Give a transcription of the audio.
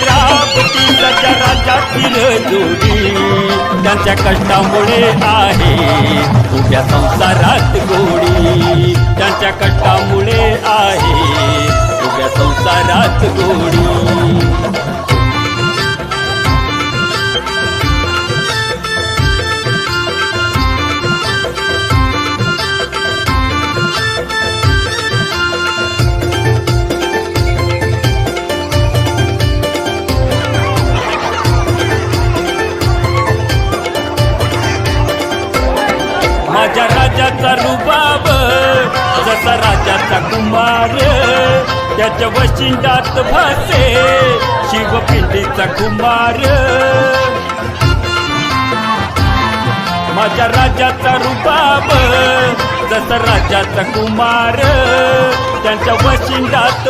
राबती सजा राजातील जोडी त्यांच्या कष्टामुळे आहे उभ्या संसारात गोडी त्यांच्या कष्टामुळे आहे उभ्या संसारात गोडी माझ्या राजाचा रुबाब जसा राजाचा कुमार त्याच्या वशिंडात भासे शिवपिंडीचा कुमार माझ्या राजाचा रुबाब जसा राजाचा कुमार त्यांच्या वशिंडात